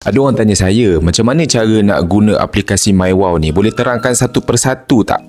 Ada orang tanya saya, macam mana cara nak guna aplikasi MyWow ni? Boleh terangkan satu persatu tak?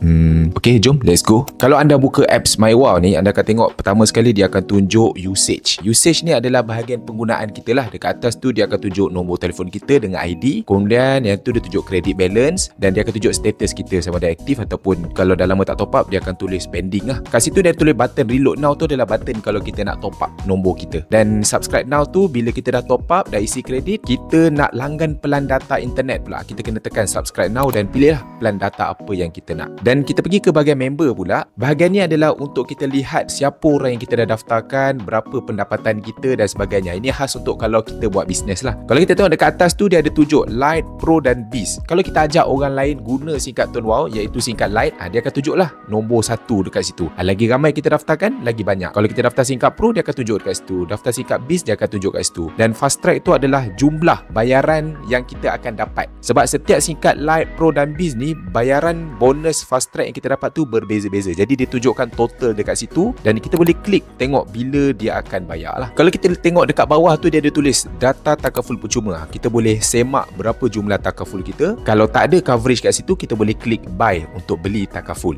Okay, jom, let's go. Kalau anda buka apps MyWow ni, anda akan tengok pertama sekali dia akan tunjuk usage. Usage ni adalah bahagian penggunaan kita lah. Dekat atas tu dia akan tunjuk nombor telefon kita dengan ID. Kemudian yang tu dia tunjuk credit balance dan dia akan tunjuk status kita sama ada aktif ataupun kalau dah lama tak top up, dia akan tulis pending lah. Kat situ dia tulis button reload now tu adalah button kalau kita nak top up nombor kita. Dan subscribe now tu bila kita dah top up, dah isi kredit, kita nak langgan pelan data internet pula, kita kena tekan subscribe now dan pilihlah pelan data apa yang kita nak. Dan kita pergi ke bahagian member pula. Bahagian ni adalah untuk kita lihat siapa orang yang kita dah daftarkan, berapa pendapatan kita dan sebagainya. Ini khas untuk kalau kita buat bisnes lah. Kalau kita tengok dekat atas tu, dia ada tunjuk Lite, Pro dan Biz. Kalau kita ajak orang lain guna singkat ToneWow, iaitu singkat Lite, dia akan tunjuk lah nombor 1 dekat situ. Lagi ramai kita daftarkan, lagi banyak. Kalau kita daftar singkat Pro, dia akan tunjuk dekat situ. Daftar singkat Biz, dia akan tunjuk dekat situ. Dan fast track tu adalah jumlah bayaran yang kita akan dapat. Sebab setiap singkat Lite, Pro dan Biz ni, bayaran bonus fast track yang kita dapat tu berbeza-beza. Jadi dia tunjukkan total dekat situ dan kita boleh klik tengok bila dia akan bayar lah. Kalau kita tengok dekat bawah tu, dia ada tulis data takaful percuma. Kita boleh semak berapa jumlah takaful kita. Kalau tak ada coverage kat situ, kita boleh klik buy untuk beli takaful.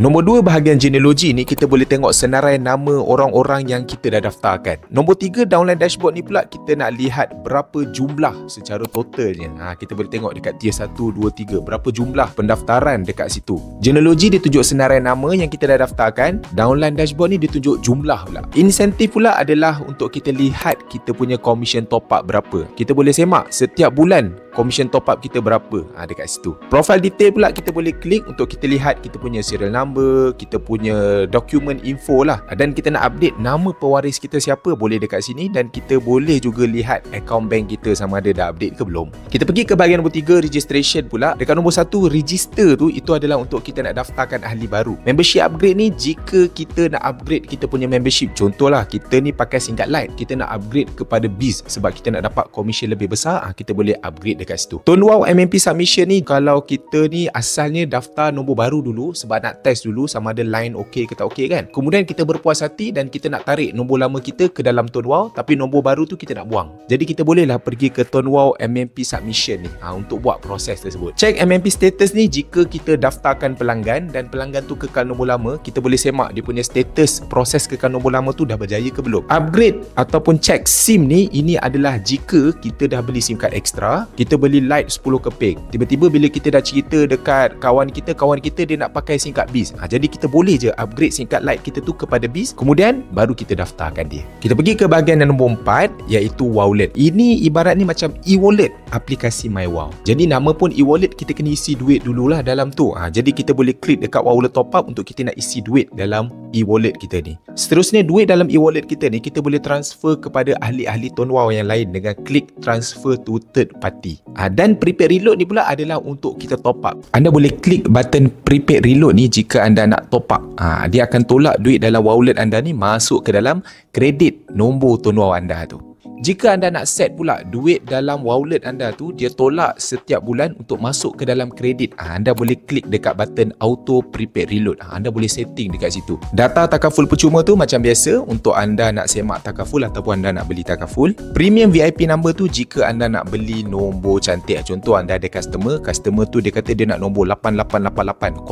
Nombor 2, bahagian genealogy ni, kita boleh tengok senarai nama orang-orang yang kita dah daftarkan. Nombor 3, downline dashboard ni pula, kita nak lihat berapa jumlah secara totalnya. Kita boleh tengok dekat tier 1, 2, 3 berapa jumlah pendaftaran dekat situ. Genealogy dia tunjuk senarai nama yang kita dah daftarkan. Downline dashboard ni dia tunjuk jumlah pula. Insentif pula adalah untuk kita lihat kita punya commission top up berapa. Kita boleh semak setiap bulan commission top up kita berapa dekat situ. Profile detail pula kita boleh klik untuk kita lihat kita punya serial number, kita punya document info lah. Dan kita nak update nama pewaris kita siapa, boleh dekat sini. Dan kita boleh juga lihat account bank kita sama ada dah update ke belum. Kita pergi ke bahagian nombor 3, registration pula. Dekat nombor 1, register tu, itu adalah untuk kita nak daftarkan ahli baru. Membership upgrade ni, jika kita nak upgrade kita punya membership, contohlah kita ni pakai singkat Lite, kita nak upgrade kepada Biz sebab kita nak dapat commission lebih besar, kita boleh upgrade dekat situ. ToneWow MMP submission ni, kalau kita ni asalnya daftar nombor baru dulu sebab nak test dulu sama ada line okey ke tak okey kan. Kemudian kita berpuas hati dan kita nak tarik nombor lama kita ke dalam ToneWow, tapi nombor baru tu kita nak buang. Jadi kita bolehlah pergi ke ToneWow MMP submission ni untuk buat proses tersebut. Check MMP status ni, jika kita daftarkan pelanggan dan pelanggan tu kekal nombor lama, kita boleh semak dia punya status proses kekal nombor lama tu dah berjaya ke belum. Upgrade ataupun check SIM ni, ini adalah jika kita dah beli SIM card extra, kita beli Lite 10 keping. Tiba-tiba bila kita dah cerita dekat kawan kita dia nak pakai SIM card Biz. Jadi kita boleh je upgrade SIM card Lite kita tu kepada Biz, kemudian baru kita daftarkan dia. Kita pergi ke bahagian yang nombor 4, iaitu Wowlet. Ini ibarat ni macam e-wallet aplikasi MyWow. Jadi nama pun e-wallet, kita kena isi duit dululah dalam tu. Jadi kita boleh klik dekat Wowlet top up untuk kita nak isi duit dalam e-wallet kita ni. Seterusnya, duit dalam e-wallet kita ni kita boleh transfer kepada ahli-ahli ToneWow yang lain dengan klik transfer to third party. Dan prepaid reload ni pula adalah untuk kita top up. Anda boleh klik button prepaid reload ni jika anda nak top up. Dia akan tolak duit dalam wallet anda ni masuk ke dalam kredit nombor ToneWow anda tu. Jika anda nak set pula duit dalam wallet anda tu, dia tolak setiap bulan untuk masuk ke dalam kredit. Anda boleh klik dekat button auto prepaid reload. Anda boleh setting dekat situ. Data takaful percuma tu macam biasa untuk anda nak semak takaful ataupun anda nak beli takaful. Premium VIP number tu jika anda nak beli nombor cantik. Contoh anda ada customer tu dia kata dia nak nombor 88880000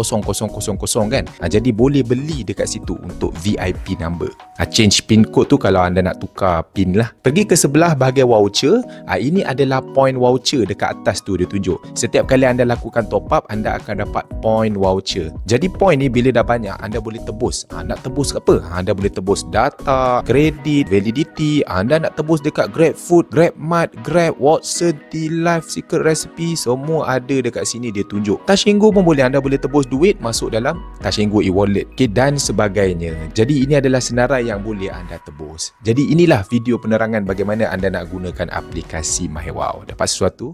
kan. Jadi boleh beli dekat situ untuk VIP number. Change pin code tu kalau anda nak tukar pin lah. Pergi ke sebelah bahagian voucher. Ini adalah point voucher dekat atas tu dia tunjuk. Setiap kali anda lakukan top up, anda akan dapat point voucher. Jadi point ni bila dah banyak, anda boleh tebus. Nak tebus apa? Anda boleh tebus data, kredit, validity. Anda nak tebus dekat GrabFood, GrabMart, Grab, Watson, T-Life, Secret Recipe, semua ada dekat sini dia tunjuk. Touch and Go pun boleh. Anda boleh tebus duit masuk dalam Touch and Go e-wallet, dan sebagainya. Jadi ini adalah senarai yang boleh anda tebus. Jadi inilah video penerangan bagaimana anda nak gunakan aplikasi MyWow. Dapat sesuatu?